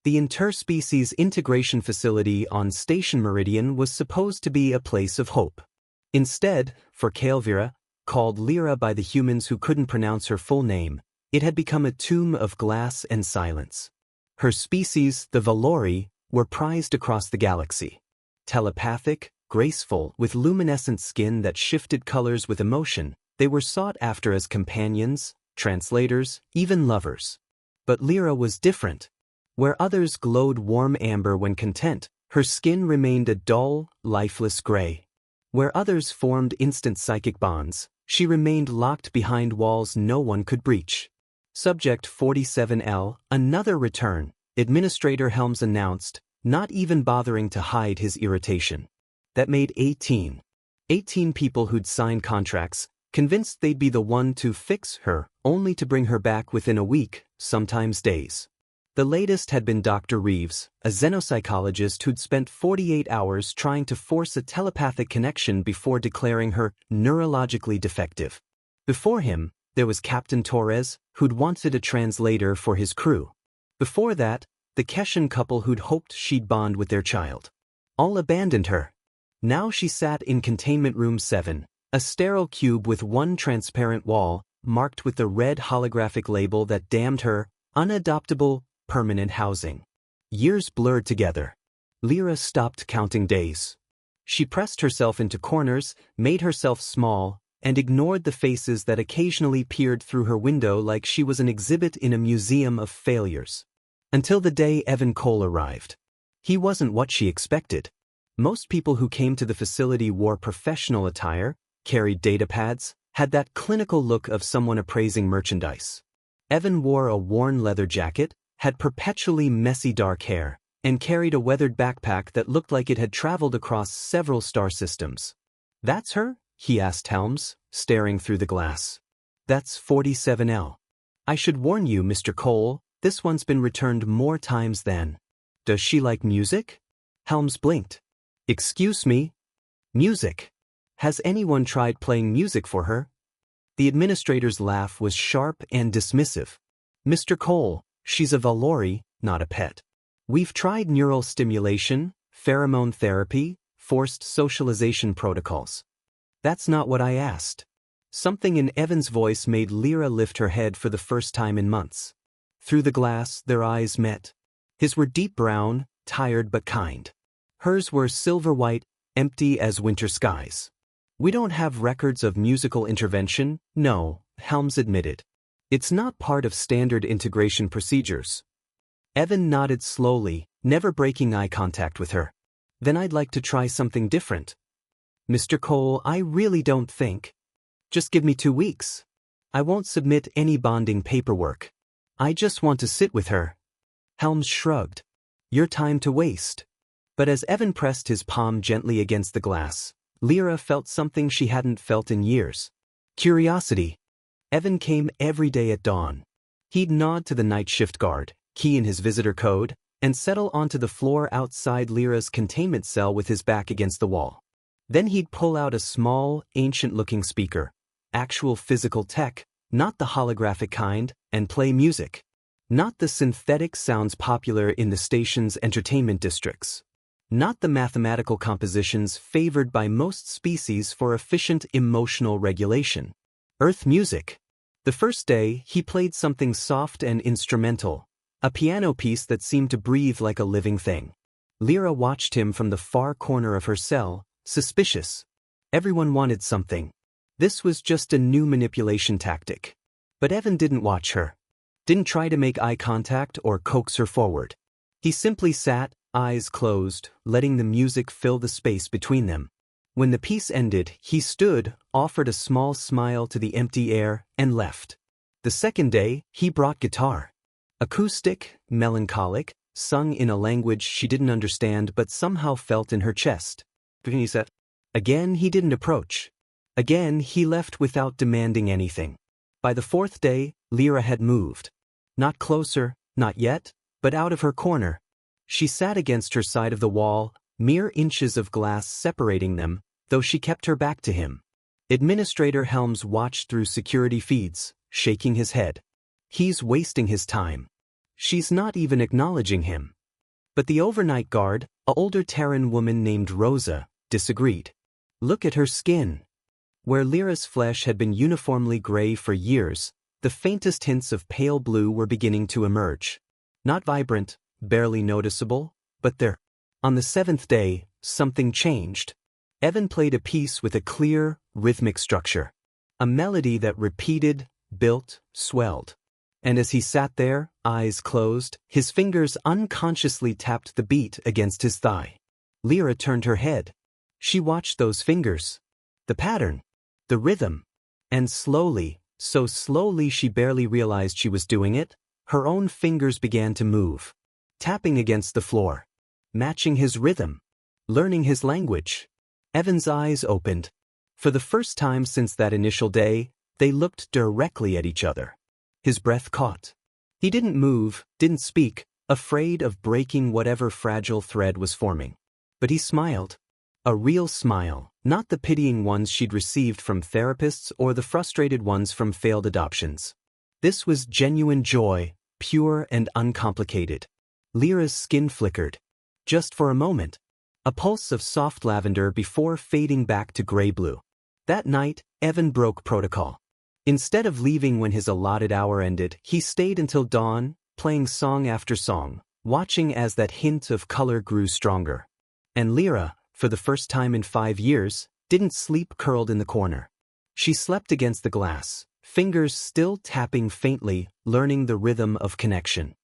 The interspecies integration facility on Station Meridian was supposed to be a place of hope. Instead, for Kael'Vira, called Lyra by the humans who couldn't pronounce her full name, it had become a tomb of glass and silence. Her species, the Valori, were prized across the galaxy. Telepathic, graceful, with luminescent skin that shifted colors with emotion, they were sought after as companions, translators, even lovers. But Lyra was different. Where others glowed warm amber when content, her skin remained a dull, lifeless gray. Where others formed instant psychic bonds, she remained locked behind walls no one could breach. Subject 47L, another return, Administrator Helms announced, not even bothering to hide his irritation. That made 18 people who'd signed contracts, convinced they'd be the one to fix her, only to bring her back within a week, sometimes days. The latest had been Dr. Reeves, a xenopsychologist who'd spent 48 hours trying to force a telepathic connection before declaring her neurologically defective. Before him, there was Captain Torres, who'd wanted a translator for his crew. Before that, the Keshan couple who'd hoped she'd bond with their child. All abandoned her. Now she sat in Containment Room 7, a sterile cube with one transparent wall, marked with the red holographic label that damned her, unadoptable, permanent housing. Years blurred together. Lyra stopped counting days. She pressed herself into corners, made herself small, and ignored the faces that occasionally peered through her window like she was an exhibit in a museum of failures. Until the day Evan Cole arrived. He wasn't what she expected. Most people who came to the facility wore professional attire, carried datapads, had that clinical look of someone appraising merchandise. Evan wore a worn leather jacket, had perpetually messy dark hair, and carried a weathered backpack that looked like it had traveled across several star systems. "That's her?" he asked Helms, staring through the glass. "That's 47L. I should warn you, Mr. Cole, this one's been returned more times than." "Does she like music?" Helms blinked. "Excuse me? Music? Has anyone tried playing music for her?" The administrator's laugh was sharp and dismissive. "Mr. Cole, she's a Valori, not a pet. We've tried neural stimulation, pheromone therapy, forced socialization protocols. That's not what I asked." Something in Evan's voice made Lyra lift her head for the first time in months. Through the glass, their eyes met. His were deep brown, tired but kind. Hers were silver-white, empty as winter skies. "We don't have records of musical intervention, no," Helms admitted. "It's not part of standard integration procedures." Evan nodded slowly, never breaking eye contact with her. "Then I'd like to try something different." "Mr. Cole, I really don't think. Just give me 2 weeks. I won't submit any bonding paperwork. I just want to sit with her." Helms shrugged. "Your time to waste." But as Evan pressed his palm gently against the glass, Lyra felt something she hadn't felt in years. Curiosity. Evan came every day at dawn. He'd nod to the night shift guard, key in his visitor code, and settle onto the floor outside Lyra's containment cell with his back against the wall. Then he'd pull out a small, ancient-looking speaker, actual physical tech, not the holographic kind, and play music. Not the synthetic sounds popular in the station's entertainment districts. Not the mathematical compositions favored by most species for efficient emotional regulation. Earth music. The first day, he played something soft and instrumental, a piano piece that seemed to breathe like a living thing. Lyra watched him from the far corner of her cell, suspicious. Everyone wanted something. This was just a new manipulation tactic. But Evan didn't watch her. Didn't try to make eye contact or coax her forward. He simply sat, eyes closed, letting the music fill the space between them. When the piece ended, he stood, offered a small smile to the empty air, and left. The second day, he brought guitar. Acoustic, melancholic, sung in a language she didn't understand but somehow felt in her chest. He said. Again, he didn't approach. Again, he left without demanding anything. By the fourth day, Lyra had moved. Not closer, not yet, but out of her corner. She sat against her side of the wall, mere inches of glass separating them, though she kept her back to him. Administrator Helms watched through security feeds, shaking his head. He's wasting his time. She's not even acknowledging him. But the overnight guard, an older Terran woman named Rosa, disagreed. Look at her skin. Where Lyra's flesh had been uniformly gray for years, the faintest hints of pale blue were beginning to emerge. Not vibrant, barely noticeable, but there. On the 7th day, something changed. Evan played a piece with a clear, rhythmic structure. A melody that repeated, built, swelled. And as he sat there, eyes closed, his fingers unconsciously tapped the beat against his thigh. Lyra turned her head. She watched those fingers. The pattern. The rhythm. And slowly, so slowly she barely realized she was doing it, her own fingers began to move. Tapping against the floor. Matching his rhythm. Learning his language. Evan's eyes opened. For the first time since that initial day, they looked directly at each other. His breath caught. He didn't move, didn't speak, afraid of breaking whatever fragile thread was forming. But he smiled. A real smile, not the pitying ones she'd received from therapists or the frustrated ones from failed adoptions. This was genuine joy, pure and uncomplicated. Lyra's skin flickered. Just for a moment. A pulse of soft lavender before fading back to gray-blue. That night, Evan broke protocol. Instead of leaving when his allotted hour ended, he stayed until dawn, playing song after song, watching as that hint of color grew stronger. And Lyra, for the first time in 5 years, didn't sleep curled in the corner. She slept against the glass, fingers still tapping faintly, learning the rhythm of connection.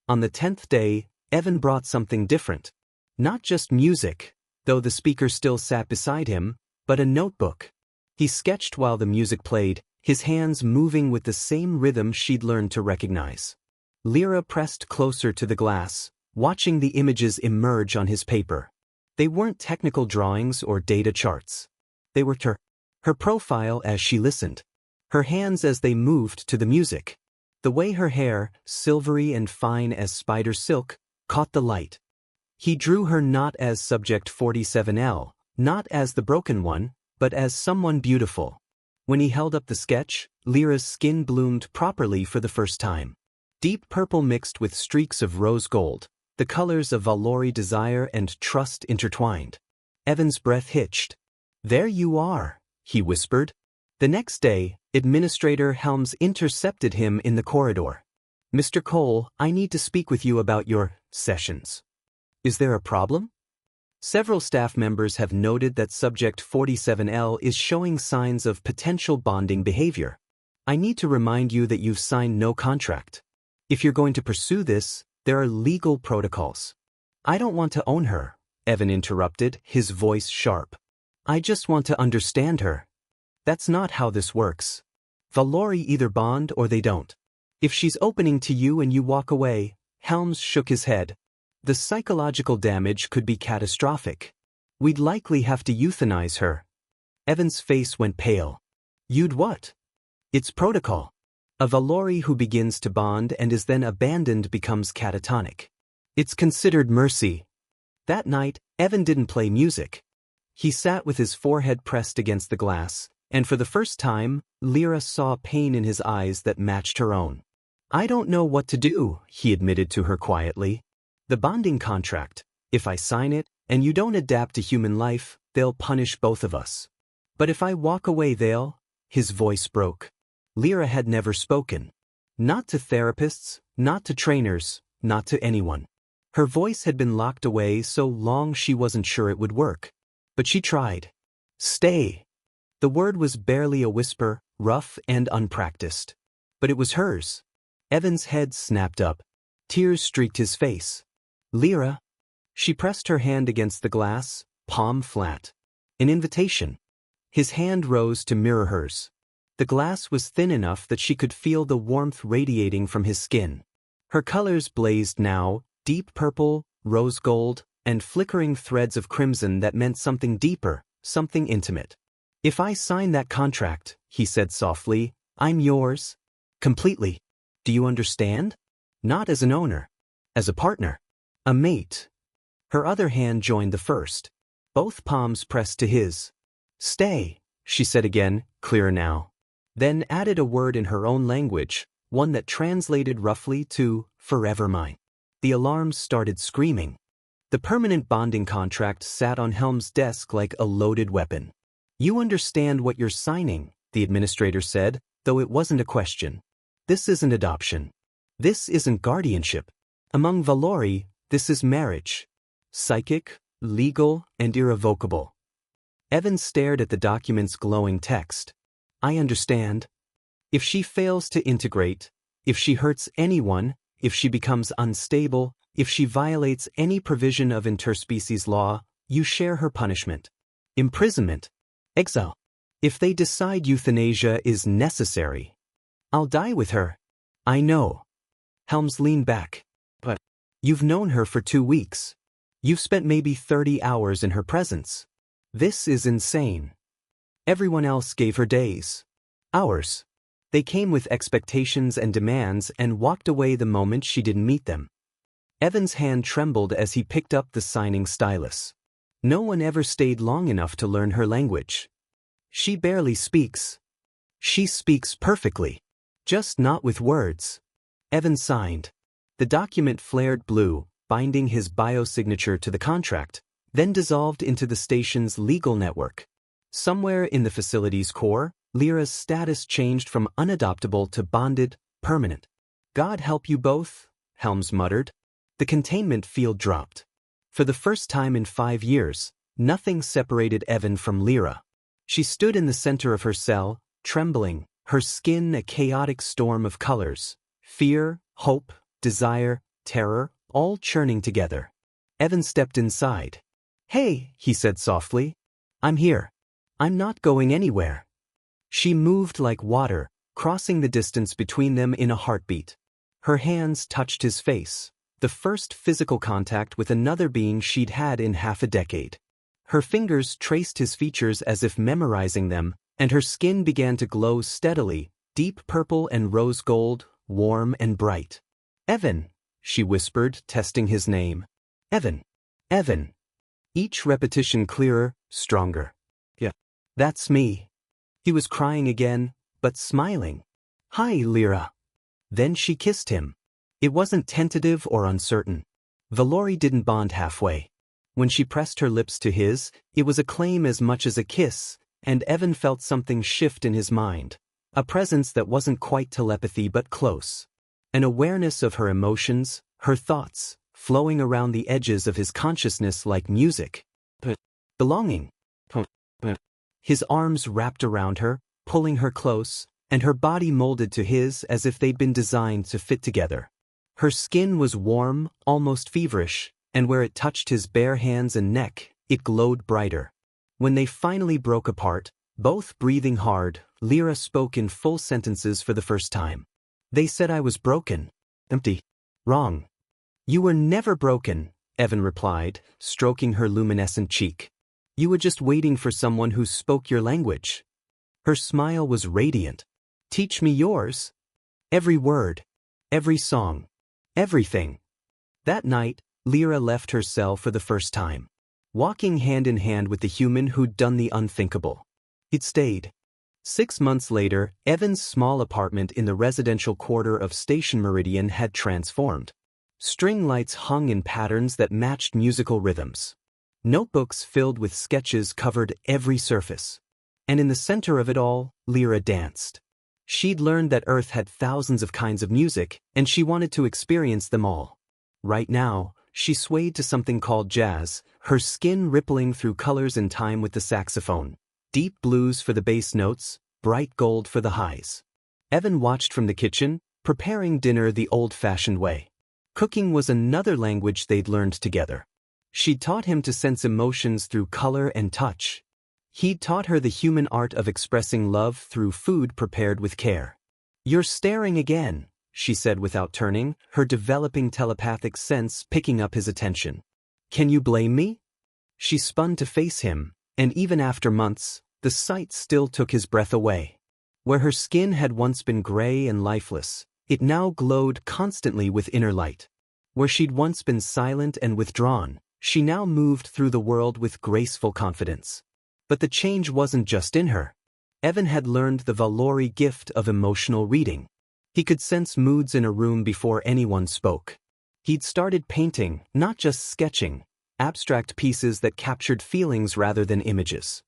On the 10th day, Evan brought something different. Not just music, though the speaker still sat beside him, but a notebook. He sketched while the music played, his hands moving with the same rhythm she'd learned to recognize. Lyra pressed closer to the glass, watching the images emerge on his paper. They weren't technical drawings or data charts. They were her profile as she listened. Her hands as they moved to the music. The way her hair, silvery and fine as spider silk, caught the light. He drew her not as subject 47L, not as the broken one, but as someone beautiful. When he held up the sketch, Lyra's skin bloomed properly for the first time. Deep purple mixed with streaks of rose gold, the colors of Valori desire and trust intertwined. Evan's breath hitched. There you are, he whispered. The next day, Administrator Helms intercepted him in the corridor. Mr. Cole, I need to speak with you about your sessions. Is there a problem? Several staff members have noted that Subject 47L is showing signs of potential bonding behavior. I need to remind you that you've signed no contract. If you're going to pursue this, there are legal protocols. I don't want to own her, Evan interrupted, his voice sharp. I just want to understand her. That's not how this works. Valori either bond or they don't. If she's opening to you and you walk away, Helms shook his head. The psychological damage could be catastrophic. We'd likely have to euthanize her. Evan's face went pale. You'd what? It's protocol. A Valori who begins to bond and is then abandoned becomes catatonic. It's considered mercy. That night, Evan didn't play music. He sat with his forehead pressed against the glass, and for the first time, Lyra saw pain in his eyes that matched her own. I don't know what to do, he admitted to her quietly. The bonding contract, if I sign it, and you don't adapt to human life, they'll punish both of us. But if I walk away his voice broke. Lyra had never spoken. Not to therapists, not to trainers, not to anyone. Her voice had been locked away so long she wasn't sure it would work. But she tried. Stay. The word was barely a whisper, rough and unpracticed. But it was hers. Evan's head snapped up. Tears streaked his face. Lyra. She pressed her hand against the glass, palm flat. An invitation. His hand rose to mirror hers. The glass was thin enough that she could feel the warmth radiating from his skin. Her colors blazed now, deep purple, rose gold, and flickering threads of crimson that meant something deeper, something intimate. If I sign that contract, he said softly, I'm yours. Completely. Do you understand? Not as an owner. As a partner. A mate. Her other hand joined the first. Both palms pressed to his. Stay, she said again, clearer now. Then added a word in her own language, one that translated roughly to, forever mine. The alarms started screaming. The permanent bonding contract sat on Helm's desk like a loaded weapon. "You understand what you're signing," the administrator said, though it wasn't a question. "This isn't adoption. This isn't guardianship. Among Valori, this is marriage. Psychic, legal, and irrevocable." Evan stared at the document's glowing text. "I understand. If she fails to integrate, if she hurts anyone, if she becomes unstable, if she violates any provision of interspecies law, you share her punishment. Imprisonment. Exile. If they decide euthanasia is necessary, I'll die with her." "I know." Helms leaned back. "But you've known her for 2 weeks. You've spent maybe 30 hours in her presence. This is insane." Everyone else gave her days. Hours. They came with expectations and demands and walked away the moment she didn't meet them. Evan's hand trembled as he picked up the signing stylus. No one ever stayed long enough to learn her language. "She barely speaks." "She speaks perfectly. Just not with words." Evan signed. The document flared blue, binding his biosignature to the contract, then dissolved into the station's legal network. Somewhere in the facility's core, Lyra's status changed from unadoptable to bonded, permanent. "God help you both," Helms muttered. The containment field dropped. For the first time in 5 years, nothing separated Evan from Lyra. She stood in the center of her cell, trembling, her skin a chaotic storm of colors. Fear, hope, desire, terror, all churning together. Evan stepped inside. "Hey," he said softly. "I'm here. I'm not going anywhere." She moved like water, crossing the distance between them in a heartbeat. Her hands touched his face, the first physical contact with another being she'd had in half a decade. Her fingers traced his features as if memorizing them, and her skin began to glow steadily, deep purple and rose gold, warm and bright. "Evan," she whispered, testing his name. "Evan. Evan." Each repetition clearer, stronger. "Yeah, that's me." He was crying again, but smiling. "Hi, Lyra." Then she kissed him. It wasn't tentative or uncertain. Valori didn't bond halfway. When she pressed her lips to his, it was a claim as much as a kiss, and Evan felt something shift in his mind. A presence that wasn't quite telepathy but close. An awareness of her emotions, her thoughts, flowing around the edges of his consciousness like music. Belonging. His arms wrapped around her, pulling her close, and her body molded to his as if they'd been designed to fit together. Her skin was warm, almost feverish, and where it touched his bare hands and neck, it glowed brighter. When they finally broke apart, both breathing hard, Lyra spoke in full sentences for the first time. "They said I was broken. Empty. Wrong." "You were never broken," Evan replied, stroking her luminescent cheek. "You were just waiting for someone who spoke your language." Her smile was radiant. "Teach me yours." Every word. Every song. Everything. That night, Lyra left her cell for the first time. Walking hand in hand with the human who'd done the unthinkable. He'd stayed. 6 months later, Evan's small apartment in the residential quarter of Station Meridian had transformed. String lights hung in patterns that matched musical rhythms. Notebooks filled with sketches covered every surface. And in the center of it all, Lyra danced. She'd learned that Earth had thousands of kinds of music, and she wanted to experience them all. Right now, she swayed to something called jazz, her skin rippling through colors in time with the saxophone. Deep blues for the bass notes, bright gold for the highs. Evan watched from the kitchen, preparing dinner the old-fashioned way. Cooking was another language they'd learned together. She'd taught him to sense emotions through color and touch. He'd taught her the human art of expressing love through food prepared with care. "You're staring again," she said without turning, her developing telepathic sense picking up his attention. "Can you blame me?" She spun to face him, and even after months, the sight still took his breath away. Where her skin had once been gray and lifeless, it now glowed constantly with inner light. Where she'd once been silent and withdrawn, she now moved through the world with graceful confidence. But the change wasn't just in her. Evan had learned the Valori gift of emotional reading. He could sense moods in a room before anyone spoke. He'd started painting, not just sketching, abstract pieces that captured feelings rather than images.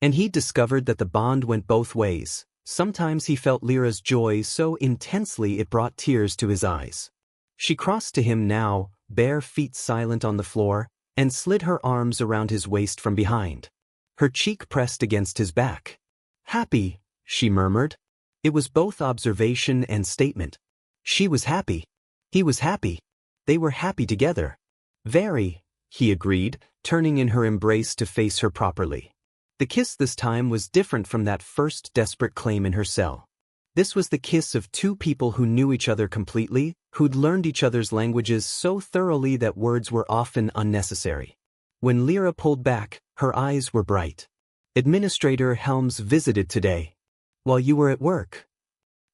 And he discovered that the bond went both ways. Sometimes he felt Lyra's joy so intensely it brought tears to his eyes. She crossed to him now, bare feet silent on the floor, and slid her arms around his waist from behind. Her cheek pressed against his back. "Happy," she murmured. It was both observation and statement. She was happy. He was happy. They were happy together. "Very," he agreed, turning in her embrace to face her properly. The kiss this time was different from that first desperate claim in her cell. This was the kiss of two people who knew each other completely, who'd learned each other's languages so thoroughly that words were often unnecessary. When Lyra pulled back, her eyes were bright. "Administrator Helms visited today. While you were at work."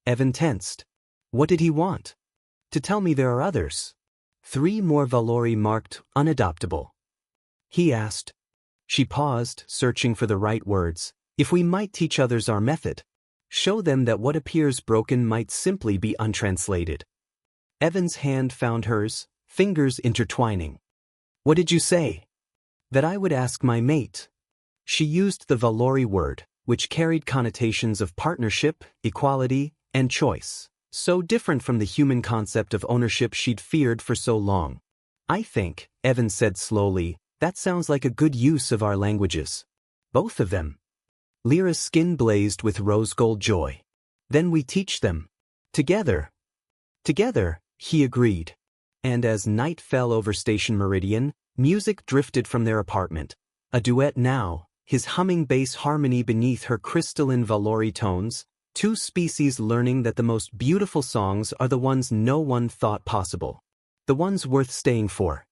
Evan tensed. What did he want? To tell me there are others. 3 more Valori marked unadoptable. He asked. She paused, searching for the right words. "If we might teach others our method. Show them that what appears broken might simply be untranslated." Evan's hand found hers, fingers intertwining. "What did you say?" "That I would ask my mate." She used the Valori word, which carried connotations of partnership, equality, and choice, so different from the human concept of ownership she'd feared for so long. "I think," Evan said slowly, "that sounds like a good use of our languages. Both of them." Lyra's skin blazed with rose-gold joy. "Then we teach them. Together." "Together," he agreed. And as night fell over Station Meridian, music drifted from their apartment. A duet now, his humming bass harmony beneath her crystalline Valori tones, 2 species learning that the most beautiful songs are the ones no one thought possible. The ones worth staying for.